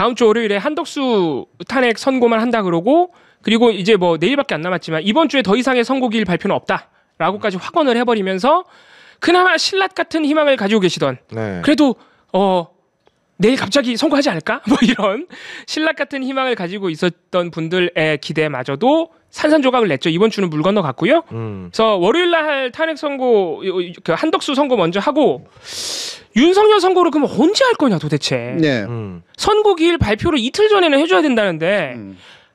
다음 주 월요일에 한덕수 탄핵 선고만 한다 그러고 그리고 이제 뭐 내일밖에 안 남았지만 이번 주에 더 이상의 선고기일 발표는 없다라고까지 확언을 해버리면서 그나마 신라 같은 희망을 가지고 계시던 그래도 내일 갑자기 선고하지 않을까? 뭐 이런 신라 같은 희망을 가지고 있었던 분들의 기대마저도 산산조각을 냈죠. 이번 주는 물 건너갔고요. 그래서 월요일날 할 탄핵 선고, 그 한덕수 선고 먼저 하고 윤석열 선고를 그럼 언제 할 거냐 도대체. 네. 선고기일 발표를 이틀 전에는 해줘야 된다는데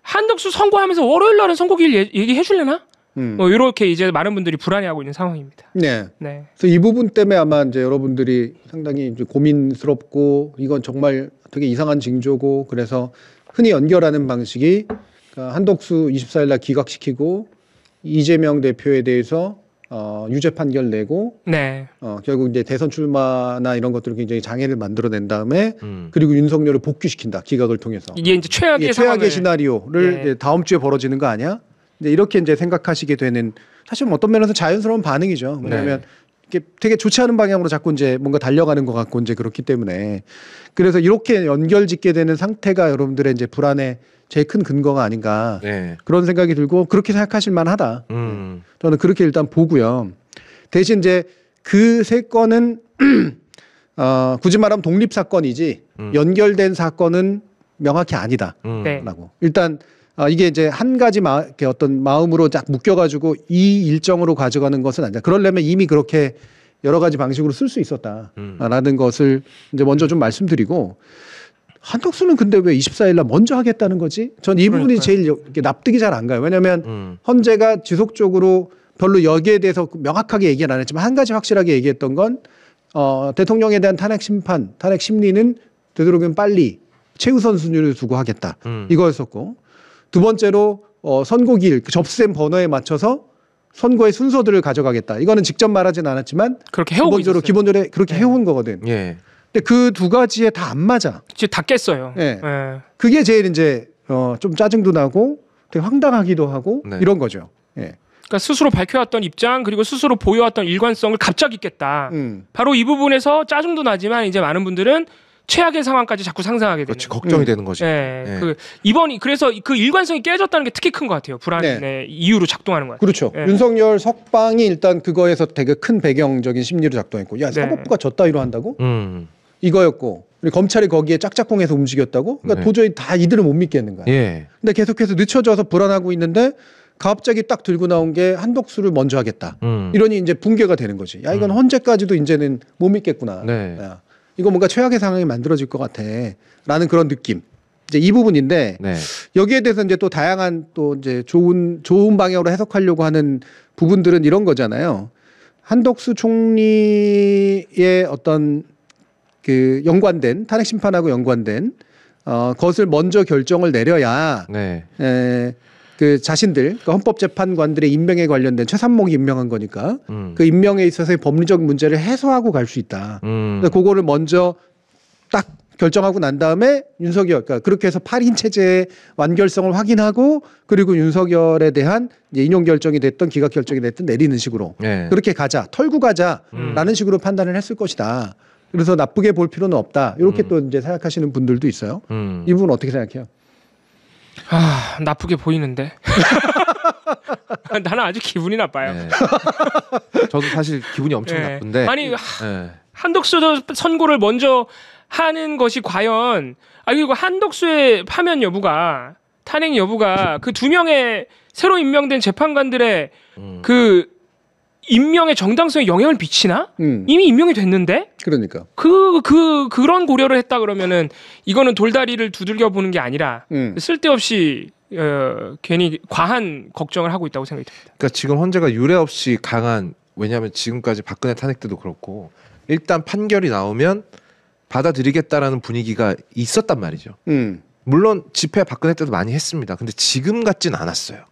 한덕수 선고하면서 월요일날은 선고기일 얘기해 줄래나? 뭐 이렇게 이제 많은 분들이 불안해하고 있는 상황입니다. 네. 그래서 이 부분 때문에 아마 이제 여러분들이 상당히 이제 고민스럽고 이건 정말 되게 이상한 징조고 그래서 흔히 연결하는 방식이 한덕수 24일날 기각시키고 이재명 대표에 대해서 유죄 판결 내고 결국 이제 대선 출마나 이런 것들을 굉장히 장애를 만들어낸 다음에 그리고 윤석열을 복귀시킨다 기각을 통해서 이게 이제 최악의 시나리오를 이제 다음 주에 벌어지는 거 아니야? 이제 이렇게 이제 생각하시게 되는 사실 어떤 면에서 자연스러운 반응이죠. 왜냐하면 이게 되게 좋지 않은 방향으로 자꾸 이제 뭔가 달려가는 것 같고 이제 그렇기 때문에 그래서 이렇게 연결짓게 되는 상태가 여러분들의 이제 불안의 제일 큰 근거가 아닌가 그런 생각이 들고 그렇게 생각하실 만하다. 저는 그렇게 일단 보고요. 대신 이제 그 세 건은 굳이 말하면 독립 사건이지 연결된 사건은 명확히 아니다라고. 일단 이게 이제 한 가지 어떤 마음으로 딱 묶여가지고 이 일정으로 가져가는 것은 아니다. 그러려면 이미 그렇게 여러 가지 방식으로 쓸 수 있었다라는 것을 이제 먼저 좀 말씀드리고 한덕수는 근데 왜 24일날 먼저 하겠다는 거지? 전 이 부분이 제일 납득이 잘 안 가요. 왜냐하면 헌재가 지속적으로 별로 여기에 대해서 명확하게 얘기는 안 했지만 한 가지 확실하게 얘기했던 건 대통령에 대한 탄핵 심판, 탄핵 심리는 되도록이면 빨리 최우선 순위를 두고 하겠다. 이거였었고 두 번째로 선고기일 접수된 번호에 맞춰서 선거의 순서들을 가져가겠다. 이거는 직접 말하진 않았지만 그렇게 해오고 기본적으로 그렇게 해온 거거든. 근데 그 두 가지에 다 안 맞아. 진짜 다 깼어요. 그게 제일 이제 좀 짜증도 나고 되게 황당하기도 하고 이런 거죠. 그러니까 스스로 밝혀왔던 입장 그리고 스스로 보여왔던 일관성을 갑자기 깼다. 바로 이 부분에서 짜증도 나지만 이제 많은 분들은 최악의 상황까지 자꾸 상상하게 되는. 걱정이 되는 거지. 그래서 그 일관성이 깨졌다는 게 특히 큰 것 같아요. 불안의 이유로 작동하는 것 같아요. 그렇죠. 윤석열 석방이 일단 그거에서 되게 큰 배경적인 심리로 작동했고, 야 사법부가 저 따위로 한다고? 이거였고, 그리고 검찰이 거기에 짝짝꿍해서 움직였다고? 그러니까 도저히 다 이들은 못 믿겠는 거야. 근데 계속해서 늦춰져서 불안하고 있는데 갑자기 딱 들고 나온 게 한덕수를 먼저 하겠다. 이러니 이제 붕괴가 되는 거지. 야 이건 헌재까지도 이제는 못 믿겠구나. 야, 이거 뭔가 최악의 상황이 만들어질 것 같아. 라는 그런 느낌. 이제 이 부분인데 여기에 대해서 이제 또 다양한 또 이제 좋은 방향으로 해석하려고 하는 부분들은 이런 거잖아요. 한덕수 총리의 어떤 그 연관된 탄핵 심판하고 연관된 것을 먼저 결정을 내려야 그 자신들 그러니까 헌법재판관들의 임명에 관련된 최산목이 임명한 거니까 그 임명에 있어서의 법리적 문제를 해소하고 갈 수 있다. 그래서 그거를 먼저 딱 결정하고 난 다음에 윤석열 그러니까 그렇게 해서 8인 체제의 완결성을 확인하고 그리고 윤석열에 대한 이제 인용 결정이 됐던 기각 결정이 됐든 내리는 식으로 그렇게 가자 털고 가자라는 식으로 판단을 했을 것이다. 그래서 나쁘게 볼 필요는 없다. 이렇게 또 이제 생각하시는 분들도 있어요. 이 부분 어떻게 생각해요? 나쁘게 보이는데. 나는 아주 기분이 나빠요. 저도 사실 기분이 엄청 나쁜데. 아니 한덕수 선고를 먼저 하는 것이 과연 그리고 한덕수의 파면 여부가 탄핵 여부가 그 두 명의 새로 임명된 재판관들의 그 임명의 정당성에 영향을 미치나? 이미 임명이 됐는데? 그러니까. 그런 고려를 했다 그러면은 이거는 돌다리를 두들겨 보는 게 아니라 쓸데없이 괜히 과한 걱정을 하고 있다고 생각이 듭니다. 그러니까 지금 헌재가 유례 없이 강한 왜냐하면 지금까지 박근혜 탄핵 때도 그렇고 일단 판결이 나오면 받아들이겠다라는 분위기가 있었단 말이죠. 물론 집회 박근혜 때도 많이 했습니다. 근데 지금 같진 않았어요.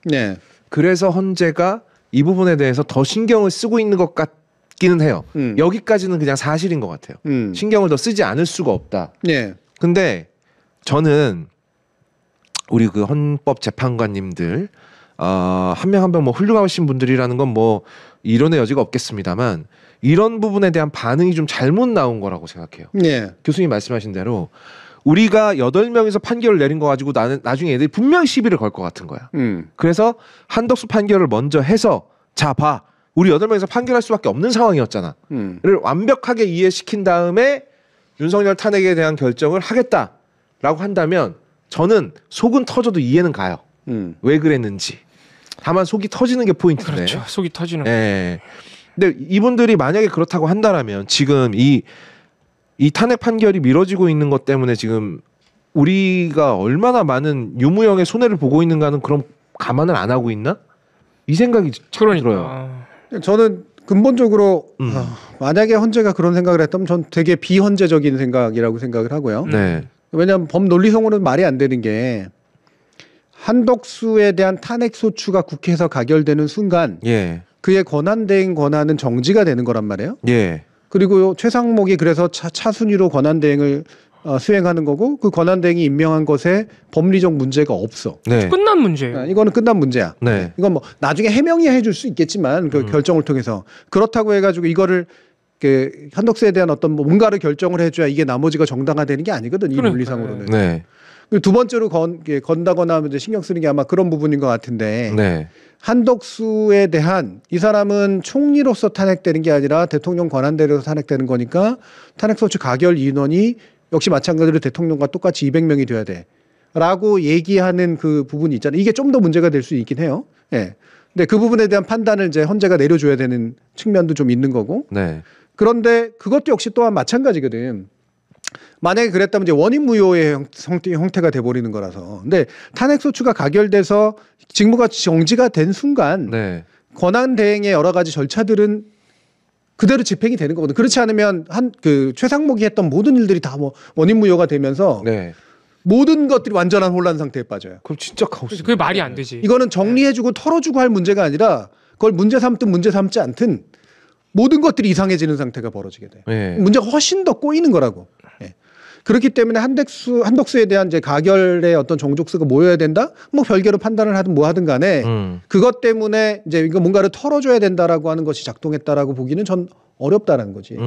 그래서 헌재가 이 부분에 대해서 더 신경을 쓰고 있는 것 같기는 해요. 여기까지는 그냥 사실인 것 같아요. 신경을 더 쓰지 않을 수가 없다. 근데 저는 우리 그 헌법 재판관님들 한 명 한 명 뭐 훌륭하신 분들이라는 건 뭐 이론의 여지가 없겠습니다만 이런 부분에 대한 반응이 좀 잘못 나온 거라고 생각해요. 교수님 말씀하신 대로 우리가 8명이서 판결을 내린 거 가지고 나는 나중에 애들이 분명히 시비를 걸 것 같은 거야. 그래서 한덕수 판결을 먼저 해서 자 봐. 우리 8명이서 판결할 수밖에 없는 상황이었잖아. 를 완벽하게 이해시킨 다음에 윤석열 탄핵에 대한 결정을 하겠다라고 한다면 저는 속은 터져도 이해는 가요. 왜 그랬는지. 다만 속이 터지는 게 포인트네. 그렇죠. 속이 터지는. 네. 근데 이분들이 만약에 그렇다고 한다라면 지금 이 탄핵 판결이 미뤄지고 있는 것 때문에 지금 우리가 얼마나 많은 유무형의 손해를 보고 있는가는 그럼 감안을 안 하고 있나? 이 생각이 들어요. 저는 근본적으로 만약에 헌재가 그런 생각을 했다면 전 되게 비헌재적인 생각이라고 생각을 하고요. 네. 왜냐하면 법 논리성으로는 말이 안 되는 게 한덕수에 대한 탄핵 소추가 국회에서 가결되는 순간 예. 그의 권한대행 권한은 정지가 되는 거란 말이에요. 예. 그리고 최상목이 그래서 차순위로 권한대행을 수행하는 거고 그 권한대행이 임명한 것에 법리적 문제가 없어. 네. 끝난 문제예요. 이거는 끝난 문제야. 네. 이건 뭐 나중에 해명이 해줄 수 있겠지만 그 결정을 통해서 그렇다고 해가지고 이거를 그 한덕수에 대한 어떤 뭔가를 결정을 해줘야 이게 나머지가 정당화되는 게 아니거든. 이 논리상으로는. 네. 두 번째로 건다거나 이제 신경 쓰는 게 아마 그런 부분인 것 같은데 네. 한덕수에 대한 이 사람은 총리로서 탄핵되는 게 아니라 대통령 권한대로서 탄핵되는 거니까 탄핵소추 가결 인원이 역시 마찬가지로 대통령과 똑같이 200명이 돼야 돼. 라고 얘기하는 그 부분이 있잖아요. 이게 좀 더 문제가 될 수 있긴 해요. 예. 근데 그 부분에 대한 판단을 이제 헌재가 내려줘야 되는 측면도 좀 있는 거고. 네. 그런데 그것도 역시 또한 마찬가지거든. 만약에 그랬다면 이제 원인 무효의 형태가 돼버리는 거라서. 근데 탄핵소추가 가결돼서 직무가 정지가 된 순간 네. 권한대행의 여러 가지 절차들은 그대로 집행이 되는 거거든. 그렇지 않으면 그 최상목이 했던 모든 일들이 다 뭐 원인 무효가 되면서 네. 모든 것들이 완전한 혼란 상태에 빠져요. 그럼 진짜 카오스. 그게 말이 안 되지. 이거는 정리해주고 털어주고 할 문제가 아니라 그걸 문제 삼든 문제 삼지 않든 모든 것들이 이상해지는 상태가 벌어지게 돼. 네. 문제가 훨씬 더 꼬이는 거라고. 예. 그렇기 때문에 한덕수에 대한 이제 가결의 어떤 정족수가 모여야 된다? 뭐 별개로 판단을 하든 뭐 하든 간에 그것 때문에 이제 이거 뭔가를 털어줘야 된다라고 하는 것이 작동했다라고 보기는 전 어렵다라는 거지.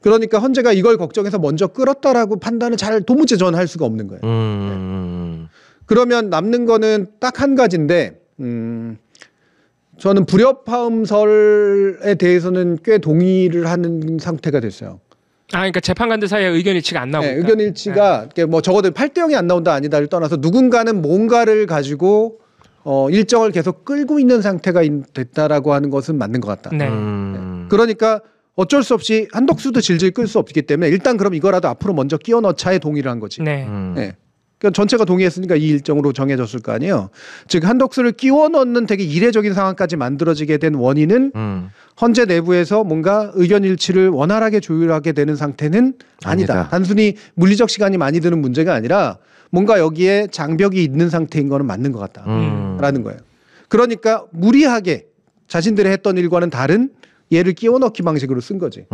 그러니까 헌재가 이걸 걱정해서 먼저 끌었다라고 판단을 잘 도무지 전 할 수가 없는 거예요. 네. 그러면 남는 거는 딱 한 가지인데 저는 불협화음설에 대해서는 꽤 동의를 하는 상태가 됐어요. 그러니까 재판관들 사이에 의견 일치가 안 나오고. 네, 의견 일치가 뭐 적어도 8대 0이 안 나온다 아니다를 떠나서 누군가는 뭔가를 가지고 일정을 계속 끌고 있는 상태가 됐다라고 하는 것은 맞는 것 같다. 네. 그러니까 어쩔 수 없이 한덕수도 질질 끌 수 없기 때문에 일단 그럼 이거라도 앞으로 먼저 끼워 넣자에 동의를 한 거지. 네. 네. 그러니까 전체가 동의했으니까 이 일정으로 정해졌을 거 아니에요. 즉 한덕수를 끼워 넣는 되게 이례적인 상황까지 만들어지게 된 원인은 헌재 내부에서 뭔가 의견 일치를 원활하게 조율하게 되는 상태는 아니다. 단순히 물리적 시간이 많이 드는 문제가 아니라 뭔가 여기에 장벽이 있는 상태인 거는 맞는 것 같다라는 거예요. 그러니까 무리하게 자신들이 했던 일과는 다른 얘를 끼워 넣기 방식으로 쓴 거지.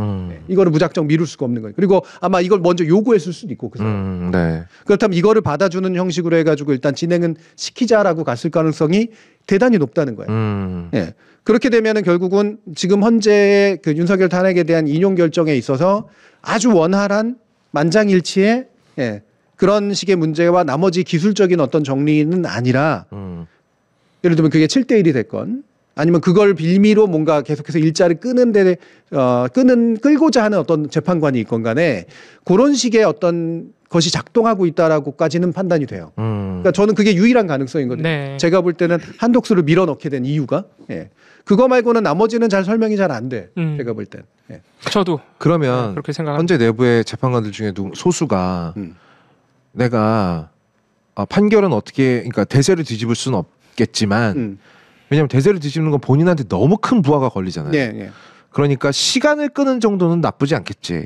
이거를 무작정 미룰 수가 없는 거예요. 그리고 아마 이걸 먼저 요구했을 수도 있고. 네. 그렇다면 이거를 받아주는 형식으로 해가지고 일단 진행은 시키자라고 갔을 가능성이 대단히 높다는 거예요. 예. 그렇게 되면은 결국은 지금 헌재의 그 윤석열 탄핵에 대한 인용 결정에 있어서 아주 원활한 만장일치의 그런 식의 문제와 나머지 기술적인 어떤 정리는 아니라 예를 들면 그게 7대1이 됐건 아니면 그걸 빌미로 뭔가 계속해서 일자를 끌고자 하는 어떤 재판관이 있건 간에 그런 식의 어떤 것이 작동하고 있다라고까지는 판단이 돼요. 그러니까 저는 그게 유일한 가능성이거든요. 네. 제가 볼 때는 한덕수를 밀어넣게 된 이유가 그거 말고는 나머지는 잘 설명이 잘 안 돼. 제가 볼 땐. 저도 그러면 그렇게 생각합니다. 헌재 내부의 재판관들 중에 소수가 내가 판결은 어떻게 그러니까 대세를 뒤집을 수는 없겠지만 왜냐하면 대세를 뒤집는 건 본인한테 너무 큰 부하가 걸리잖아요. 예. 그러니까 시간을 끄는 정도는 나쁘지 않겠지.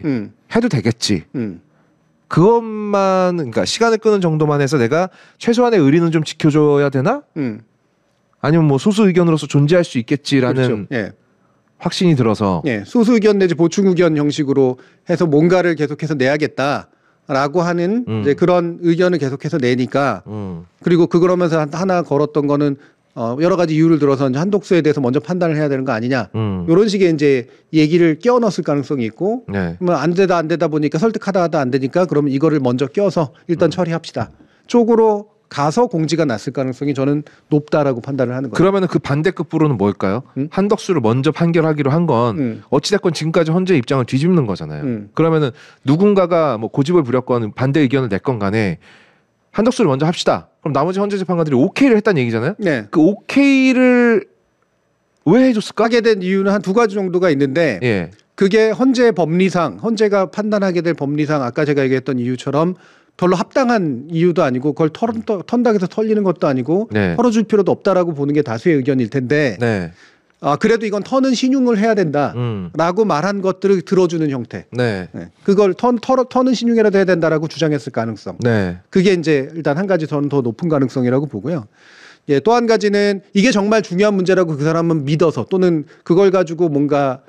해도 되겠지. 그것만 그러니까 시간을 끄는 정도만 해서 내가 최소한의 의리는 좀 지켜줘야 되나? 아니면 뭐 소수 의견으로서 존재할 수 있겠지라는 그렇죠. 확신이 들어서 소수 의견 내지 보충 의견 형식으로 해서 뭔가를 계속해서 내야겠다라고 하는 이제 그런 의견을 계속해서 내니까 그리고 그러면서 하나 걸었던 거는 여러 가지 이유를 들어서 한독수에 대해서 먼저 판단을 해야 되는 거 아니냐. 이런 식의 이제 얘기를 끼워 넣었을 가능성이 있고 뭐 안 되다 보니까 설득하다 안 되니까 그러면 이거를 먼저 껴서 일단 처리합시다. 쪽으로 가서 공지가 났을 가능성이 저는 높다라고 판단을 하는 거예요. 그러면은 그 반대급부로는 뭘까요? 한덕수를 먼저 판결하기로 한 건 어찌됐건 지금까지 헌재 입장을 뒤집는 거잖아요. 그러면은 누군가가 뭐 고집을 부렸건 반대 의견을 냈건 간에 한덕수를 먼저 합시다. 그럼 나머지 헌재 재판관들이 오케이를 했다는 얘기잖아요. 네. 그 오케이를 왜 해줬을까? 하게 된 이유는 한 두 가지 정도가 있는데 예. 그게 헌재 법리상 헌재가 판단하게 될 법리상 아까 제가 얘기했던 이유처럼 별로 합당한 이유도 아니고 그걸 턴다해서 털리는 것도 아니고 네. 털어줄 필요도 없다라고 보는 게 다수의 의견일 텐데 네. 그래도 이건 턴은 신용을 해야 된다라고 말한 것들을 들어주는 형태. 네. 네. 그걸 턴은 신용이라도 해야 된다라고 주장했을 가능성. 네. 그게 이제 일단 한 가지 저는 더 높은 가능성이라고 보고요. 예, 또 한 가지는 이게 정말 중요한 문제라고 그 사람은 믿어서 또는 그걸 가지고 뭔가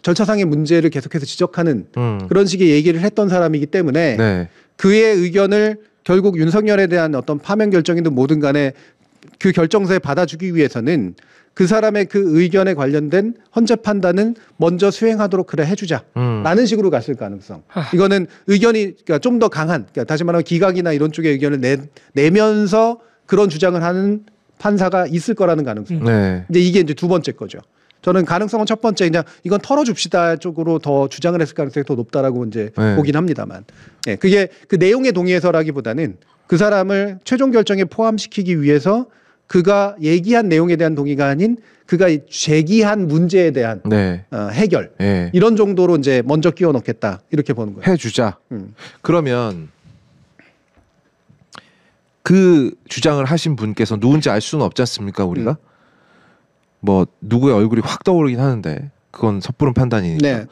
절차상의 문제를 계속해서 지적하는 그런 식의 얘기를 했던 사람이기 때문에 네. 그의 의견을 결국 윤석열에 대한 어떤 파면 결정이든 뭐든 간에 그 결정서에 받아주기 위해서는 그 사람의 그 의견에 관련된 헌재 판단은 먼저 수행하도록 그래 해주자라는 식으로 갔을 가능성. 이거는 의견이 그러니까 좀 더 강한 그러니까 다시 말하면 기각이나 이런 쪽의 의견을 내면서 그런 주장을 하는 판사가 있을 거라는 가능성. 네. 근데 이게 이제 두 번째 거죠. 저는 가능성은 첫 번째 그냥 이건 털어줍시다 쪽으로 더 주장을 했을 가능성이 더 높다라고 이제 보긴 합니다만, 예, 그게 그 내용에 동의해서라기보다는 그 사람을 최종 결정에 포함시키기 위해서 그가 얘기한 내용에 대한 동의가 아닌 그가 제기한 문제에 대한 해결 이런 정도로 이제 먼저 끼워 넣겠다 이렇게 보는 거예요. 해주자. 그러면 그 주장을 하신 분께서 누군지 알 수는 없지 않습니까 우리가? 뭐 누구의 얼굴이 확 떠오르긴 하는데 그건 섣부른 판단이니까. 네.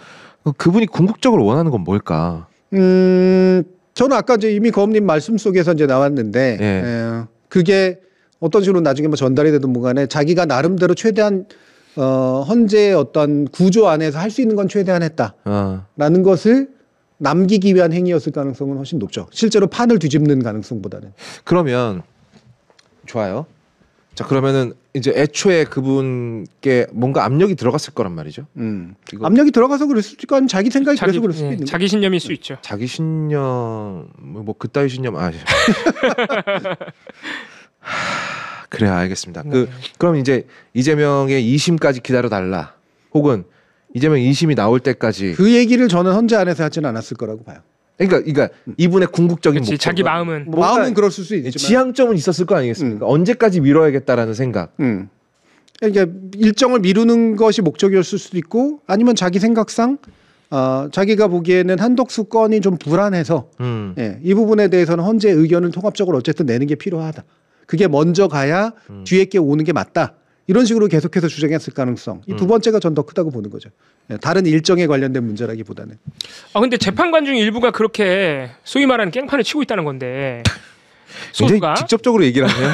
그분이 궁극적으로 원하는 건 뭘까? 저는 아까 이제 이미 거업님 말씀 속에서 이제 나왔는데 그게 어떤 식으로 나중에 뭐 전달이 되든 뭐간에 자기가 나름대로 최대한 헌재의 어떤 구조 안에서 할 수 있는 건 최대한 했다라는 것을 남기기 위한 행위였을 가능성은 훨씬 높죠. 실제로 판을 뒤집는 가능성보다는. 그러면 좋아요. 자 그러면은 이제 애초에 그분께 뭔가 압력이 들어갔을 거란 말이죠. 압력이 들어가서 그럴 수도 있고 아니면 자기 생각이 그래서 그럴 수도 있는 자기 신념일 수 있죠. 자기 신념 뭐 그따위 신념 그래 알겠습니다. 그럼 이제 이재명의 2심까지 기다려 달라. 혹은 이재명 2심이 나올 때까지 그 얘기를 저는 헌재 안에서 하지는 않았을 거라고 봐요. 그러니까 이분의 궁극적인 목표. 자기 마음은 마음은 그럴 수 있지만 지향점은 있었을 거 아니겠습니까? 언제까지 미뤄야겠다라는 생각. 그러니까 일정을 미루는 것이 목적이었을 수도 있고 아니면 자기 생각상 자기가 보기에는 한독수 건이 좀 불안해서 이 부분에 대해서는 헌재 의견을 통합적으로 어쨌든 내는 게 필요하다. 그게 먼저 가야 뒤에 게 오는 게 맞다. 이런 식으로 계속해서 주장했을 가능성. 이 두 번째가 전 더 크다고 보는 거죠. 다른 일정에 관련된 문제라기보다는. 근데 재판관 중 일부가 그렇게 소위 말하는 깽판을 치고 있다는 건데 소수가 직접적으로 얘기를 하네요.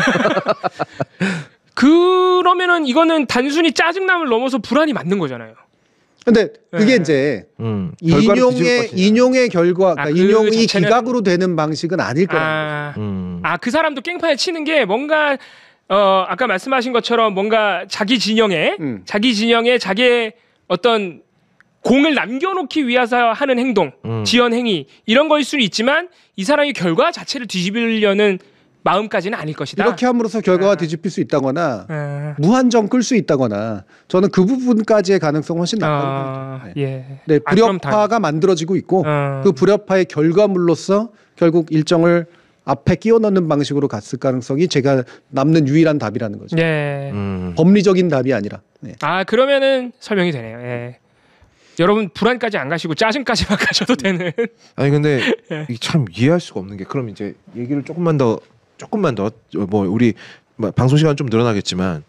그러면은 이거는 단순히 짜증남을 넘어서 불안이 맞는 거잖아요. 근데 그게 이제 인용의 결과, 그러니까 인용이 기각으로 되는 방식은 아닐 거라는 거죠. 그 사람도 깽판을 치는 게 뭔가 아까 말씀하신 것처럼 뭔가 자기 진영에 자기의 어떤 공을 남겨놓기 위해서 하는 행동, 지연 행위 이런 거일 수는 있지만 이 사람이 결과 자체를 뒤집으려는 마음까지는 아닐 것이다. 이렇게 함으로써 결과가 뒤집힐 수 있다거나 무한정 끌 수 있다거나 저는 그 부분까지의 가능성은 훨씬 낮다고 봅니다. 네, 불협화가 만들어지고 있고 그 불협화의 결과물로서 결국 일정을 앞에 끼워 넣는 방식으로 갔을 가능성이 제가 남는 유일한 답이라는 거죠. 법리적인 답이 아니라. 그러면은 설명이 되네요. 여러분 불안까지 안 가시고 짜증까지만 가셔도 되는. 아니 근데 이게 참 이해할 수가 없는 게 그럼 이제 얘기를 조금만 더 뭐 우리 방송 시간 좀 늘어나겠지만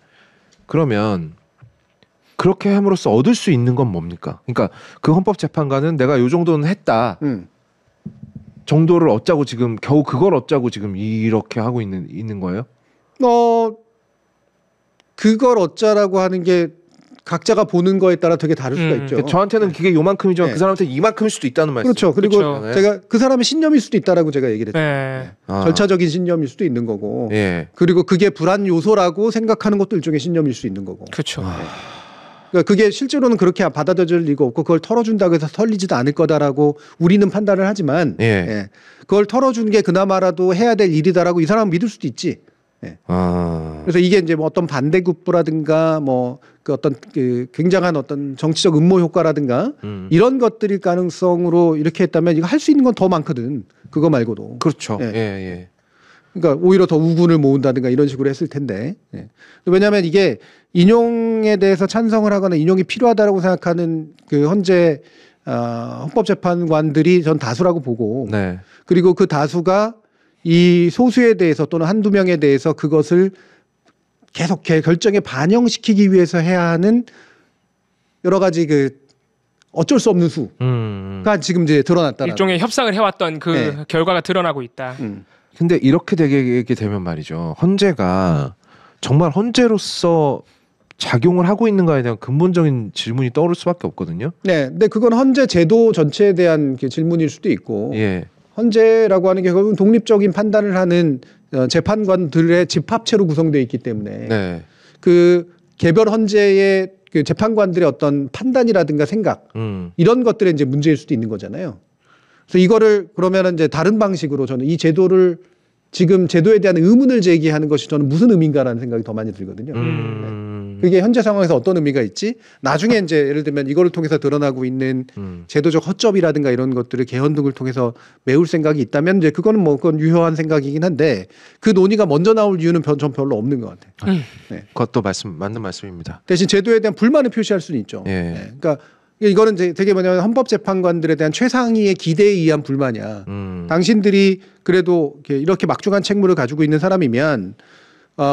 그러면 그렇게 함으로써 얻을 수 있는 건 뭡니까? 그러니까 그 헌법재판관은 내가 요 정도는 했다. 정도를 얻자고 지금 겨우 그걸 얻자고 지금 이렇게 하고 있는 거예요? 그걸 얻자라고 하는 게 각자가 보는 거에 따라 되게 다를 수가 있죠. 저한테는 그게 요만큼이지만 그 사람한테 이만큼일 수도 있다는 말씀. 그렇죠. 그리고 제가 그 사람의 신념일 수도 있다라고 제가 얘기를 했죠. 절차적인 신념일 수도 있는 거고. 그리고 그게 불안 요소라고 생각하는 것도 일종의 신념일 수 있는 거고. 그렇죠. 그러니까 그게 실제로는 그렇게 받아들일 리가 없고 그걸 털어준다고 해서 털리지도 않을 거다라고 우리는 판단을 하지만 그걸 털어준 게 그나마라도 해야 될 일이다라고 이 사람은 믿을 수도 있지. 그래서 이게 이제 뭐 어떤 반대급부라든가 뭐 그 어떤 그 굉장한 어떤 정치적 음모 효과라든가 이런 것들일 가능성으로 이렇게 했다면 이거 할 수 있는 건 더 많거든. 그거 말고도. 그렇죠. 그러니까 오히려 더 우군을 모은다든가 이런 식으로 했을 텐데. 왜냐하면 이게 인용에 대해서 찬성을 하거나 인용이 필요하다라고 생각하는 그 현재 헌법재판관들이 전 다수라고 보고 그리고 그 다수가 이 소수에 대해서 또는 한두 명에 대해서 그것을 계속 결정에 반영시키기 위해서 해야 하는 여러 가지 그 어쩔 수 없는 수가 지금 이제 드러났다는 일종의 협상을 해왔던 그 결과가 드러나고 있다. 근데 이렇게 되게 되면 말이죠. 헌재가 정말 헌재로서 작용을 하고 있는가에 대한 근본적인 질문이 떠오를 수밖에 없거든요. 네, 근데 그건 헌재 제도 전체에 대한 질문일 수도 있고. 헌재라고 하는 게 결국은 독립적인 판단을 하는 재판관들의 집합체로 구성되어 있기 때문에 그 개별 헌재의 그 재판관들의 어떤 판단이라든가 생각 이런 것들에 이제 문제일 수도 있는 거잖아요. 그래서 이거를 그러면은 이제 다른 방식으로 저는 이 제도를 지금 제도에 대한 의문을 제기하는 것이 저는 무슨 의미인가라는 생각이 더 많이 들거든요. 그게 현재 상황에서 어떤 의미가 있지? 나중에 이제 예를 들면 이거를 통해서 드러나고 있는 제도적 허점이라든가 이런 것들을 개헌 등을 통해서 메울 생각이 있다면 이제 그거는 뭐 그건 유효한 생각이긴 한데 그 논의가 먼저 나올 이유는 전 별로 없는 것 같아요. 그것도 맞는 말씀입니다. 대신 제도에 대한 불만을 표시할 수는 있죠. 그러니까 이거는 되게 뭐냐면 헌법재판관들에 대한 최상위의 기대에 의한 불만이야. 당신들이 그래도 이렇게 막중한 책무를 가지고 있는 사람이면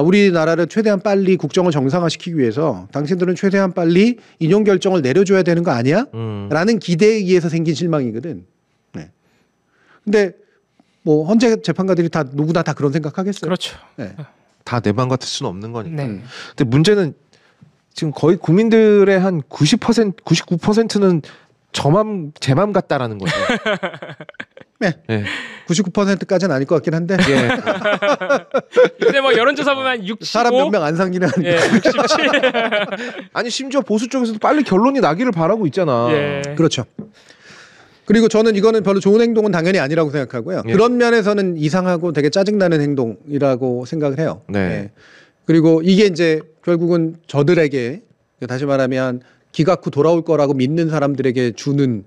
우리나라를 최대한 빨리 국정을 정상화시키기 위해서 당신들은 최대한 빨리 인용 결정을 내려줘야 되는 거 아니야? 라는 기대에 의해서 생긴 실망이거든. 근데 뭐 헌재 재판관들이 다 누구나 다 그런 생각하겠어요. 그렇죠. 다 내 맘 같을 수는 없는 거니까. 근데 문제는 지금 거의 국민들의 한 90%, 99%는 제 맘 같다라는 거죠. 99%까지는 아닐 것 같긴 한데. 근데 뭐 여론조사 보면 65 사람 몇 명 안 상기는 하니까. 67. 아니 심지어 보수 쪽에서도 빨리 결론이 나기를 바라고 있잖아. 그렇죠. 그리고 저는 이거는 별로 좋은 행동은 당연히 아니라고 생각하고요. 그런 면에서는 이상하고 되게 짜증나는 행동이라고 생각을 해요. 그리고 이게 이제 결국은 저들에게 다시 말하면 기각 후 돌아올 거라고 믿는 사람들에게 주는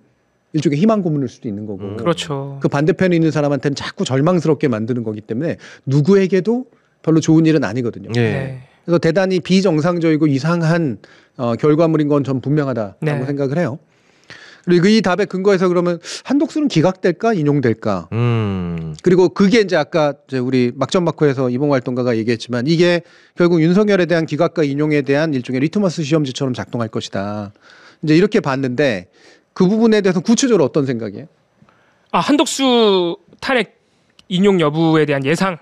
일종의 희망 고문일 수도 있는 거고. 그렇죠. 그 반대편에 있는 사람한테는 자꾸 절망스럽게 만드는 거기 때문에 누구에게도 별로 좋은 일은 아니거든요. 그래서 대단히 비정상적이고 이상한 결과물인 건 전 분명하다라고 생각을 해요. 그리고 이 답의 근거에서 그러면 한독수는 기각될까 인용될까? 그리고 그게 이제 아까 우리 막전막후에서 이봉 활동가가 얘기했지만 이게 결국 윤석열에 대한 기각과 인용에 대한 일종의 리트머스 시험지처럼 작동할 것이다. 이제 이렇게 봤는데 그 부분에 대해서 구체적으로 어떤 생각이에요? 한독수 탄핵 인용 여부에 대한 예상.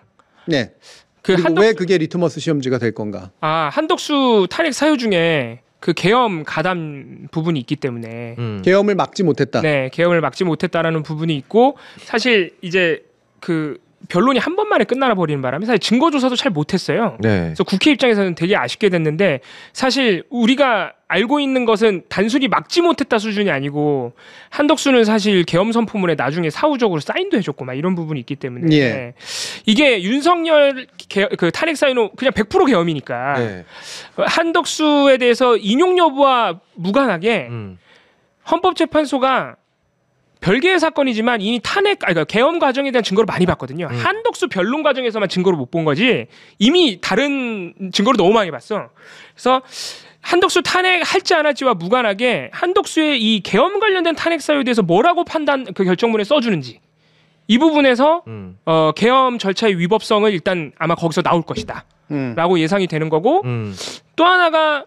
그리고 왜 그게 리트머스 시험지가 될 건가? 한독수 탄핵 사유 중에 그 계엄 가담 부분이 있기 때문에 계엄을 막지 못했다. 계엄을 막지 못했다라는 부분이 있고 사실 이제 그 변론이 한 번만에 끝나나 버리는 바람에 사실 증거 조사도 잘 못했어요. 그래서 국회 입장에서는 되게 아쉽게 됐는데 사실 우리가 알고 있는 것은 단순히 막지 못했다 수준이 아니고 한덕수는 사실 계엄 선포문에 나중에 사후적으로 사인도 해줬고 막 이런 부분이 있기 때문에 이게 윤석열 그 탄핵 사유는 그냥 100% 계엄이니까 한덕수에 대해서 인용 여부와 무관하게 헌법재판소가 별개의 사건이지만 이미 그러니까 계엄 과정에 대한 증거를 많이 봤거든요. 한덕수 변론 과정에서만 증거를 못 본 거지 이미 다른 증거를 너무 많이 봤어. 그래서 한덕수 탄핵할지 안 할지와 무관하게 한덕수의 이 계엄 관련된 탄핵 사유에 대해서 뭐라고 그 결정문에 써주는지 이 부분에서 계엄 절차의 위법성을 일단 아마 거기서 나올 것이다 라고 예상이 되는 거고 또 하나가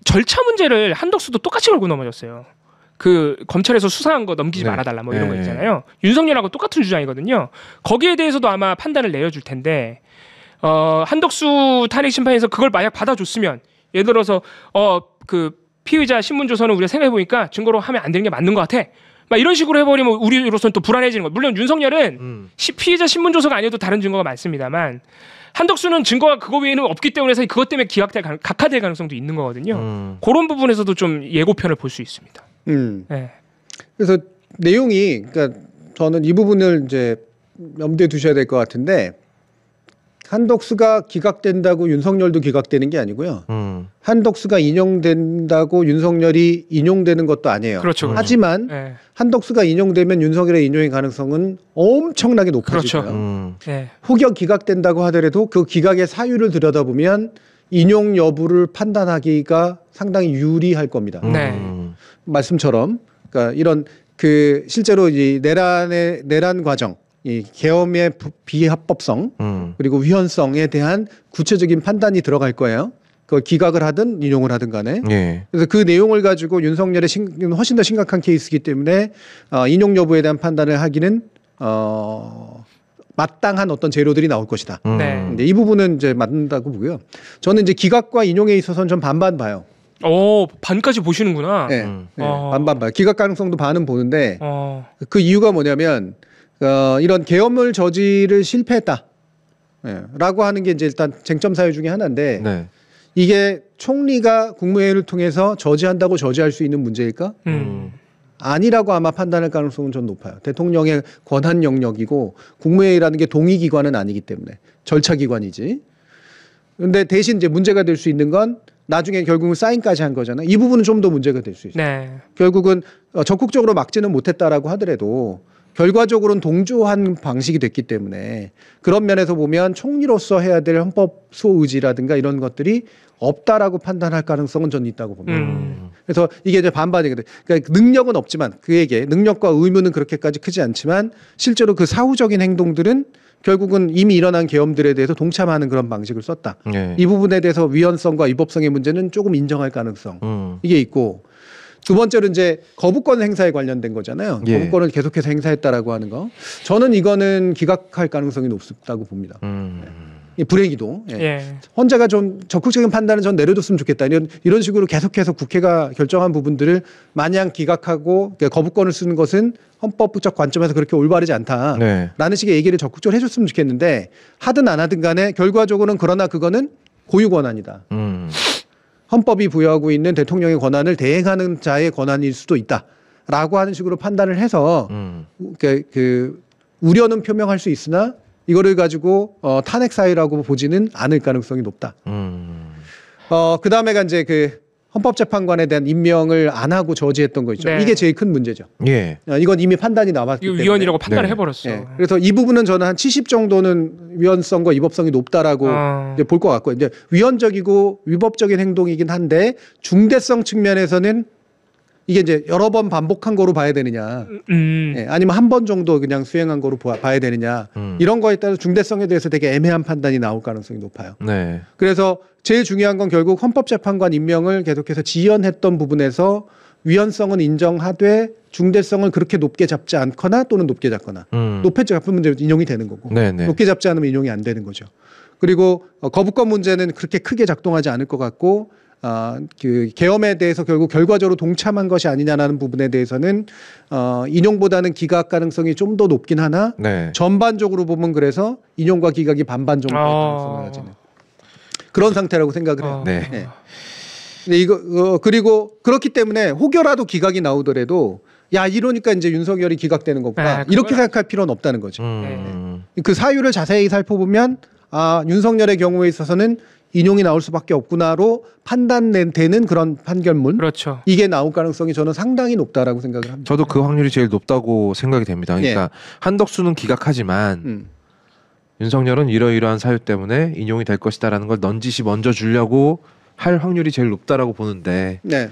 절차 문제를 한덕수도 똑같이 걸고 넘어졌어요. 그 검찰에서 수사한 거 넘기지 말아달라 뭐 이런 거 있잖아요. 윤석열하고 똑같은 주장이거든요. 거기에 대해서도 아마 판단을 내려줄 텐데 한덕수 탄핵 심판에서 그걸 만약 받아줬으면 예를 들어서 그 피의자 신문 조서는 우리가 생각해 보니까 증거로 하면 안 되는 게 맞는 것 같아. 막 이런 식으로 해버리면 우리로서는 또 불안해지는 거예요. 물론 윤석열은 피의자 신문 조서가 아니어도 다른 증거가 많습니다만 한덕수는 증거가 그거 외에는 없기 때문에 그것 때문에 각하될 가능성도 있는 거거든요. 그런 부분에서도 좀 예고편을 볼 수 있습니다. 네. 그래서 내용이 그러니까 저는 이 부분을 이제 염두에 두셔야 될 것 같은데 한덕수가 기각된다고 윤석열도 기각되는 게 아니고요. 한덕수가 인용된다고 윤석열이 인용되는 것도 아니에요. 그렇죠. 하지만 네. 한덕수가 인용되면 윤석열의 인용의 가능성은 엄청나게 높아지고요. 그렇죠. 네. 혹여 기각된다고 하더라도 그 기각의 사유를 들여다보면 인용 여부를 판단하기가 상당히 유리할 겁니다. 네. 말씀처럼 그러니까 이런 그 실제로 이 내란 과정 이 계엄의 비합법성 그리고 위헌성에 대한 구체적인 판단이 들어갈 거예요. 그걸 기각을 하든 인용을 하든 간에. 예. 그래서 그 내용을 가지고 윤석열의 훨씬 더 심각한 케이스이기 때문에 인용 여부에 대한 판단을 하기는 마땅한 어떤 재료들이 나올 것이다. 네. 근데 이 부분은 이제 맞는다고 보고요. 저는 이제 기각과 인용에 있어서는 좀 반반 봐요. 반까지 보시는구나. 네, 반반 봐요. 기각 가능성도 반은 보는데 그 이유가 뭐냐면 이런 계엄을 저지를 실패했다. 라고 하는 게 이제 일단 쟁점 사유 중에 하나인데 네. 이게 총리가 국무회의를 통해서 저지한다고 저지할 수 있는 문제일까? 아니라고 아마 판단할 가능성은 좀 높아요. 대통령의 권한 영역이고 국무회의라는 게 동의기관은 아니기 때문에 절차기관이지. 그런데 대신 이제 문제가 될 수 있는 건 나중에 결국은 사인까지 한 거잖아요. 이 부분은 좀 더 문제가 될 수 있어요. 네. 결국은 적극적으로 막지는 못했다라고 하더라도 결과적으로는 동조한 방식이 됐기 때문에 그런 면에서 보면 총리로서 해야 될 헌법 수호 의지라든가 이런 것들이 없다라고 판단할 가능성은 저는 있다고 봅니다. 그래서 이게 이제 반반이거든요. 그러니까 능력은 없지만 그에게 능력과 의무는 그렇게까지 크지 않지만 실제로 그 사후적인 행동들은 결국은 이미 일어난 계엄들에 대해서 동참하는 그런 방식을 썼다. 네. 이 부분에 대해서 위헌성과 위법성의 문제는 조금 인정할 가능성 이게 있고 두 번째로 이제 거부권 행사에 관련된 거잖아요. 예. 거부권을 계속해서 행사했다라고 하는 거. 저는 이거는 기각할 가능성이 높다고 봅니다. 불행히도. 예. 예. 헌재가 좀 적극적인 판단을 전 내려줬으면 좋겠다. 이런 식으로 계속해서 국회가 결정한 부분들을 마냥 기각하고 거부권을 쓰는 것은 헌법적 관점에서 그렇게 올바르지 않다라는 네. 식의 얘기를 적극적으로 해줬으면 좋겠는데 하든 안 하든 간에 결과적으로는 그러나 그거는 고유 권한이다. 헌법이 부여하고 있는 대통령의 권한을 대행하는 자의 권한일 수도 있다라고 하는 식으로 판단을 해서 그 우려는 표명할 수 있으나 이거를 가지고 탄핵 사유라고 보지는 않을 가능성이 높다. 그 다음에가 이제 그 헌법재판관에 대한 임명을 안 하고 저지했던 거 있죠. 네. 이게 제일 큰 문제죠. 예. 이건 이미 판단이 나왔기 때문에. 위헌이라고 판단을 해버렸어. 네. 그래서 이 부분은 저는 한 70 정도는 위헌성과 위법성이 높다라고 볼 것 같고, 이제 위헌적이고 위법적인 행동이긴 한데 중대성 측면에서는 이게 이제 여러 번 반복한 거로 봐야 되느냐, 네. 아니면 한 번 정도 그냥 수행한 거로 봐야 되느냐, 이런 거에 따라서 중대성에 대해서 되게 애매한 판단이 나올 가능성이 높아요. 네. 그래서 제일 중요한 건 결국 헌법재판관 임명을 계속해서 지연했던 부분에서 위헌성은 인정하되 중대성을 그렇게 높게 잡지 않거나 또는 높게 잡거나 높게 잡으면 인용이 되는 거고 네네. 높게 잡지 않으면 인용이 안 되는 거죠. 그리고 거부권 문제는 그렇게 크게 작동하지 않을 것 같고 그 계엄에 대해서 결국 결과적으로 동참한 것이 아니냐라는 부분에 대해서는 인용보다는 기각 가능성이 좀 더 높긴 하나 네. 전반적으로 보면 그래서 인용과 기각이 반반 정도의 가능성을 가지는 그런 상태라고 생각을 해요. 네. 네. 근데 이거 그리고 그렇기 때문에 혹여라도 기각이 나오더라도 야 이러니까 이제 윤석열이 기각되는 거구나 이렇게 생각할 필요는 없다는 거죠. 그 사유를 자세히 살펴보면 윤석열의 경우에 있어서는 인용이 나올 수밖에 없구나로 판단되는 그런 판결문. 그렇죠. 이게 나올 가능성이 저는 상당히 높다라고 생각을 합니다. 저도 그 확률이 제일 높다고 생각이 됩니다. 그러니까 예. 한덕수는 기각하지만 윤석열은 이러이러한 사유 때문에 인용이 될 것이다라는 걸 넌지시 먼저 주려고 할 확률이 제일 높다라고 보는데 네.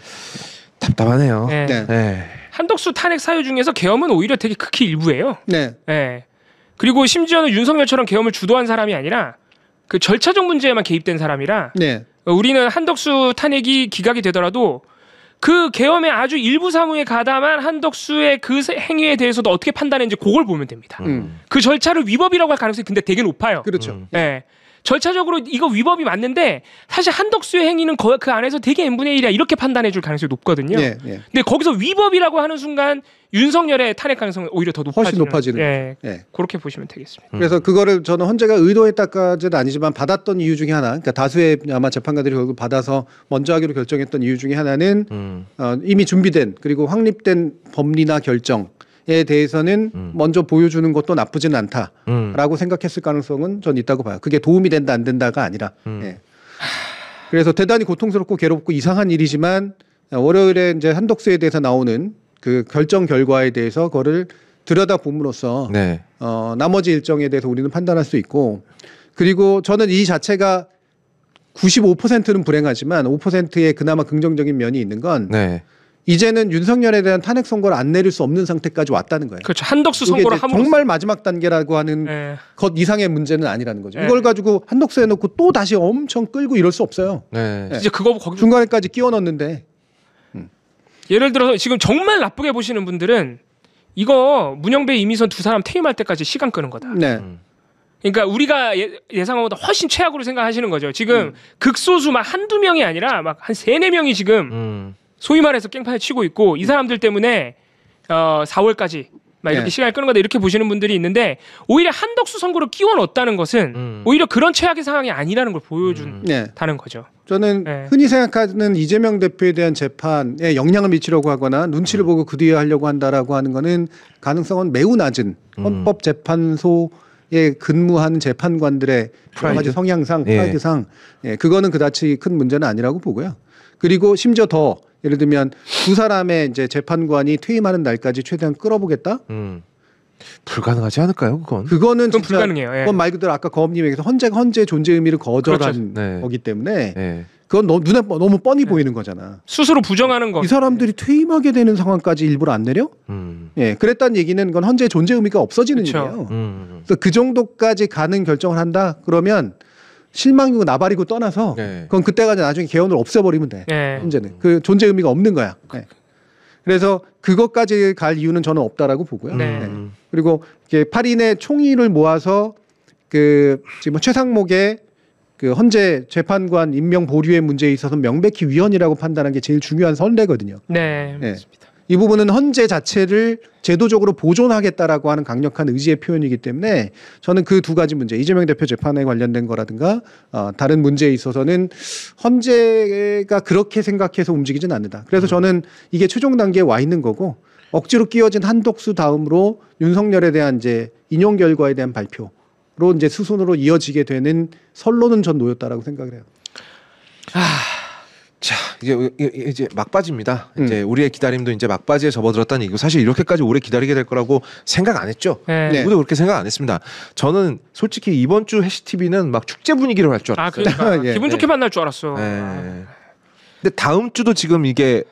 답답하네요. 네. 네. 네. 한덕수 탄핵 사유 중에서 계엄은 오히려 되게 극히 일부예요. 네. 네. 그리고 심지어는 윤석열처럼 계엄을 주도한 사람이 아니라 그 절차적 문제에만 개입된 사람이라 네. 우리는 한덕수 탄핵이 기각이 되더라도 그 계엄의 아주 일부 사무에 가담한 한덕수의 그 행위에 대해서도 어떻게 판단했는지 그걸 보면 됩니다. 그 절차를 위법이라고 할 가능성이 근데 되게 높아요. 그렇죠. 네. 절차적으로 이거 위법이 맞는데 사실 한덕수의 행위는 그 안에서 되게 n분의 1이야 이렇게 판단해줄 가능성이 높거든요. 예. 근데 거기서 위법이라고 하는 순간 윤석열의 탄핵 가능성은 오히려 더 훨씬 높아지는. 예. 그렇게 보시면 되겠습니다. 그래서 그거를 저는 헌재가 의도했다까지는 아니지만 받았던 이유 중에 하나, 그러니까 다수의 아마 재판관들이 결국 받아서 먼저 하기로 결정했던 이유 중에 하나는 이미 준비된 그리고 확립된 법리나 결정에 대해서는 먼저 보여주는 것도 나쁘진 않다라고 생각했을 가능성은 전 있다고 봐요. 그게 도움이 된다 안 된다가 아니라. 예. 그래서 대단히 고통스럽고 괴롭고 이상한 일이지만 월요일에 이제 한덕수에 대해서 나오는 그 결정 결과에 대해서 그거를 들여다봄으로써 네. 나머지 일정에 대해서 우리는 판단할 수 있고, 그리고 저는 이 자체가 95%는 불행하지만 5%의 그나마 긍정적인 면이 있는 건 네. 이제는 윤석열에 대한 탄핵 선고를 안 내릴 수 없는 상태까지 왔다는 거예요. 그렇죠. 한덕수 선고를 함으로써 정말 마지막 단계라고 하는 것 이상의 문제는 아니라는 거죠. 이걸 가지고 한덕수 해놓고 또 다시 엄청 끌고 이럴 수 없어요. 네. 이제 그거 거기 중간에까지 끼워 넣는데. 예를 들어서 지금 정말 나쁘게 보시는 분들은 이거 문영배, 이미선 두 사람 퇴임할 때까지 시간 끄는 거다. 네. 그러니까 우리가 예상한 것보다 훨씬 최악으로 생각하시는 거죠. 지금 극소수 막 한두 명이 아니라 막 한 3-4명이 지금 소위 말해서 깽판을 치고 있고 이 사람들 때문에 4월까지 막 이렇게 시간을 끄는 거다 이렇게 보시는 분들이 있는데 오히려 한덕수 선고를 끼워 넣었다는 것은 오히려 그런 최악의 상황이 아니라는 걸 보여준다는 거죠. 저는 흔히 생각하는 이재명 대표에 대한 재판에 영향을 미치려고 하거나 눈치를 보고 그 뒤에 하려고 한다라고 하는 거는 가능성은 매우 낮은 헌법재판소에 근무하는 재판관들의 여러 가지 성향상, 프라이드상 그거는 그다지 큰 문제는 아니라고 보고요. 그리고 심지어 더 예를 들면 두 사람의 이제 재판관이 퇴임하는 날까지 최대한 끌어보겠다. 불가능하지 않을까요? 그거는 진짜 불가능해요. 그건 말 그대로 아까 거업님이 얘기해서 헌재 존재 의미를 거절한 거기 때문에 그건 눈에 너무 뻔히 보이는 거잖아. 스스로 부정하는 거. 이 사람들이 퇴임하게 되는 상황까지 일부러 안 내려? 그랬다는 얘기는 그건 헌재 존재 의미가 없어지는 일이에요. 그래서 그 정도까지 가는 결정을 한다. 그러면 실망이고 나발이고 떠나서 그건 그때가 나중에 개헌을 없애버리면 돼. 문제는 그 존재 의미가 없는 거야. 그래서 그것까지 갈 이유는 저는 없다라고 보고요. 그리고 8인의 총의를 모아서 그 지금 최상목의 그 헌재 재판관 임명 보류의 문제에 있어서 명백히 위헌이라고 판단한 게 제일 중요한 선례거든요. 네, 맞습니다. 이 부분은 헌재 자체를 제도적으로 보존하겠다라고 하는 강력한 의지의 표현이기 때문에 저는 그 두 가지 문제, 이재명 대표 재판에 관련된 거라든가 다른 문제에 있어서는 헌재가 그렇게 생각해서 움직이진 않는다. 그래서 저는 이게 최종 단계에 와 있는 거고 억지로 끼워진 한덕수 다음으로 윤석열에 대한 이제 인용 결과에 대한 발표로 이제 수순으로 이어지게 되는 선로는 전 놓였다라고 생각을 해요. 자, 이제 막바지입니다. 이제 우리의 기다림도 이제 막바지에 접어들었다는 얘기고 사실 이렇게까지 오래 기다리게 될 거라고 생각 안 했죠. 누구도 그렇게 생각 안 했습니다. 저는 솔직히 이번 주 해시 TV는 막 축제 분위기로 갈 줄 알았어요. 그러니까 기분 좋게 만날 줄 알았어. 근데 다음 주도 지금 이게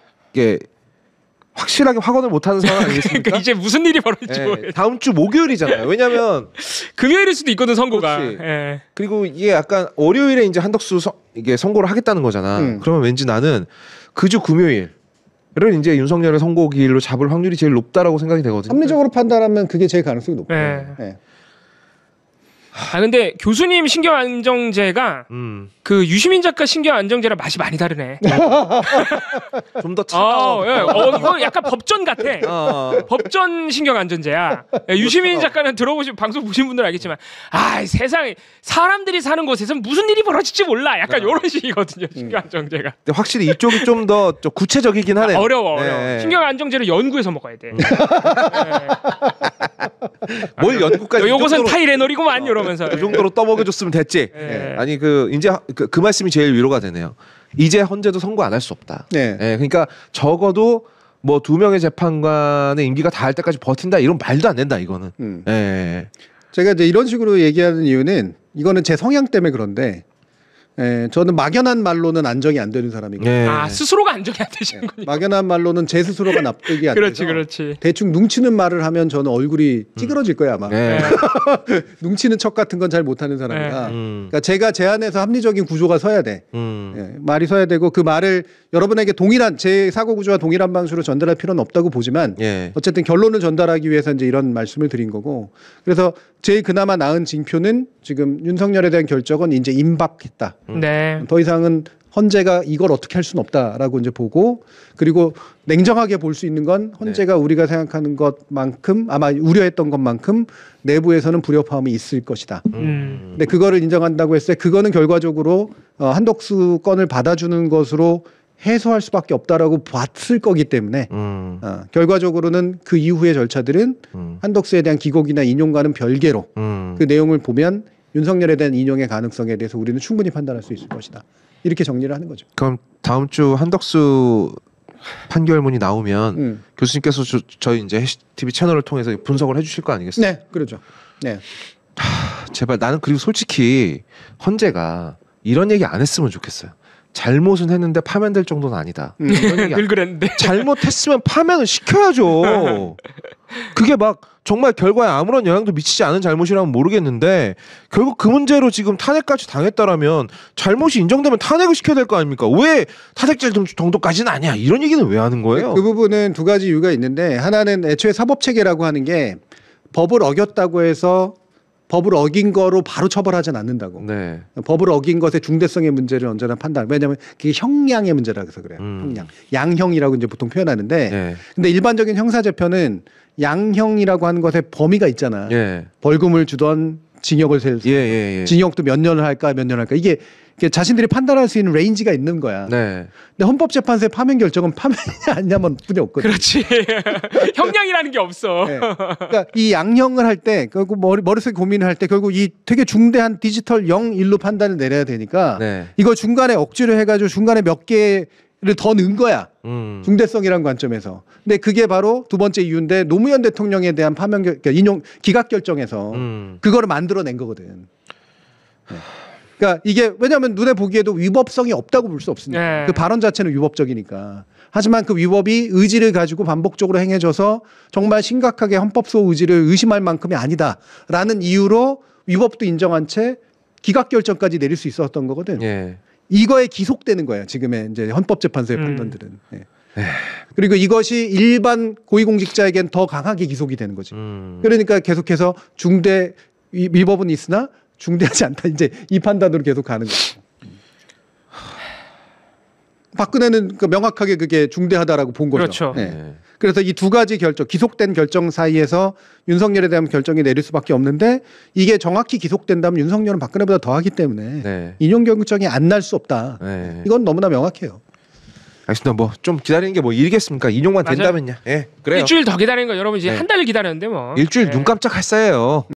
확실하게 확언을 못하는 상황 아니겠습니까? 그러니까 이제 무슨 일이 벌어질지 모르겠어요. 다음 주 목요일이잖아요. 왜냐하면 금요일일 수도 있거든 선고가. 그리고 이게 약간 월요일에 이제 한덕수 이게 선고를 하겠다는 거잖아. 그러면 왠지 나는 그 주 금요일을 이제 윤석열의 선고기일로 잡을 확률이 제일 높다라고 생각이 되거든요. 합리적으로 판단하면 그게 제일 가능성이 높아요. 근데 교수님 신경안정제가 그 유시민 작가 신경안정제랑 맛이 많이 다르네. 좀 더 차가워. 이거 약간 법전 같아. 법전 신경안정제야. 유시민 작가는 들어보신 방송 보신 분들은 알겠지만, 세상에 사람들이 사는 곳에서 무슨 일이 벌어질지 몰라. 약간 이런 식이거든요. 신경안정제가. 근데 확실히 이쪽이 좀 더 구체적이긴 하네요. 어려워. 신경안정제를 연구해서 먹어야 돼. 뭘 연구까지? 요것은 타이레놀이구만 이러면서. 그 정도로 떠먹여줬으면 됐지. 아니 이제 그 말씀이 제일 위로가 되네요. 이제 헌재도 선고 안 할 수 없다. 그러니까 적어도 뭐 2명의 재판관의 임기가 다 할 때까지 버틴다 이런 말도 안 된다 이거는. 제가 이제 이런 식으로 얘기하는 이유는 이거는 제 성향 때문에 그런데 저는 막연한 말로는 안정이 안 되는 사람이거든요. 네. 아 스스로가 안정이 안 되시는 거예요. 막연한 말로는 제 스스로가 납득이 안 돼서 그렇지. 대충 뭉치는 말을 하면 저는 얼굴이 찌그러질 거예요 아마. 뭉치는 척 같은 건 잘 못하는 사람이라. 그러니까 제가 제 안에서 합리적인 구조가 서야 돼. 말이 서야 되고 그 말을 여러분에게 동일한 제 사고 구조와 동일한 방식으로 전달할 필요는 없다고 보지만 어쨌든 결론을 전달하기 위해서 이제 이런 말씀을 드린 거고. 그래서 제일 그나마 나은 징표는 지금 윤석열에 대한 결정은 이제 임박했다. 더 이상은 헌재가 이걸 어떻게 할 수는 없다라고 이제 보고, 그리고 냉정하게 볼 수 있는 건 헌재가 우리가 생각하는 것만큼 아마 우려했던 것만큼 내부에서는 불협화음이 있을 것이다. 근데 그거를 인정한다고 했을 때 그거는 결과적으로 한덕수 건을 받아주는 것으로 해소할 수밖에 없다라고 봤을 거기 때문에 결과적으로는 그 이후의 절차들은 한덕수에 대한 기곡이나 인용과는 별개로 그 내용을 보면 윤석열에 대한 인용의 가능성에 대해서 우리는 충분히 판단할 수 있을 것이다. 이렇게 정리를 하는 거죠. 그럼 다음 주 한덕수 판결문이 나오면 교수님께서 저희 이제 해시TV 채널을 통해서 분석을 해주실 거 아니겠어요? 네, 그렇죠. 네. 제발 나는 그리고 솔직히 헌재가 이런 얘기 안 했으면 좋겠어요. 잘못은 했는데 파면될 정도는 아니다. 늘 그랬는데. 잘못했으면 파면을 시켜야죠. 그게 막 정말 결과에 아무런 영향도 미치지 않은 잘못이라면 모르겠는데 결국 그 문제로 지금 탄핵까지 당했다라면 잘못이 인정되면 탄핵을 시켜야 될 거 아닙니까? 왜 탄핵죄 정도까지는 아니야? 이런 얘기는 왜 하는 거예요? 그 부분은 두 가지 이유가 있는데, 하나는 애초에 사법체계라고 하는 게 법을 어겼다고 해서 법을 어긴 거로 바로 처벌하진 않는다고. 네. 법을 어긴 것의 중대성의 문제를 언제나 판단. 왜냐하면 그게 형량의 문제라 해서 그래요. 형량. 양형이라고 이제 보통 표현하는데, 네. 근데 일반적인 형사재편은 양형이라고 하는 것에 범위가 있잖아. 벌금을 주던 징역을 징역도 몇 년을 할까 이게 자신들이 판단할 수 있는 레인지가 있는 거야. 근데 헌법재판소의 파면 결정은 파면이 아니냐면 뿐이 없거든. 그렇지. 형량이라는 게 없어. 그러니까 이 양형을 할 때 결국 머릿속에 고민을 할 때 결국 이 되게 중대한 디지털 0-1로 판단을 내려야 되니까 이거 중간에 억지로 해가지고 중간에 몇 개를 더 넣은 거야. 중대성이라는 관점에서. 근데 그게 바로 두 번째 이유인데, 노무현 대통령에 대한 파면 그러니까 인용 기각 결정에서 그거를 만들어낸 거거든. 그러니까 이게 왜냐하면 눈에 보기에도 위법성이 없다고 볼 수 없으니까. 그 발언 자체는 위법적이니까. 하지만 그 위법이 의지를 가지고 반복적으로 행해져서 정말 심각하게 헌법소 의지를 의심할 만큼이 아니다라는 이유로 위법도 인정한 채 기각 결정까지 내릴 수 있었던 거거든. 이거에 기속되는 거야 지금의 이제 헌법재판소의 판단들은. 그리고 이것이 일반 고위공직자에겐 더 강하게 기속이 되는 거지. 그러니까 계속해서 중대 위법은 있으나 중대하지 않다, 이제 이 판단으로 계속 가는 거죠. 박근혜는 명확하게 그게 중대하다라고 본 거죠. 그렇죠. 그래서 이 두 가지 결정, 기속된 결정 사이에서 윤석열에 대한 결정이 내릴 수밖에 없는데, 이게 정확히 기속된다면 윤석열은 박근혜보다 더하기 때문에 인용 결정이 안 날 수 없다. 이건 너무나 명확해요. 알겠습니다. 뭐 좀 기다리는 게 뭐 일이겠습니까? 인용만 된다면요. 그래요. 일주일 더 기다리는 거 여러분 이제 한 달 기다렸는데 뭐. 일주일 눈 깜짝할 사이에요.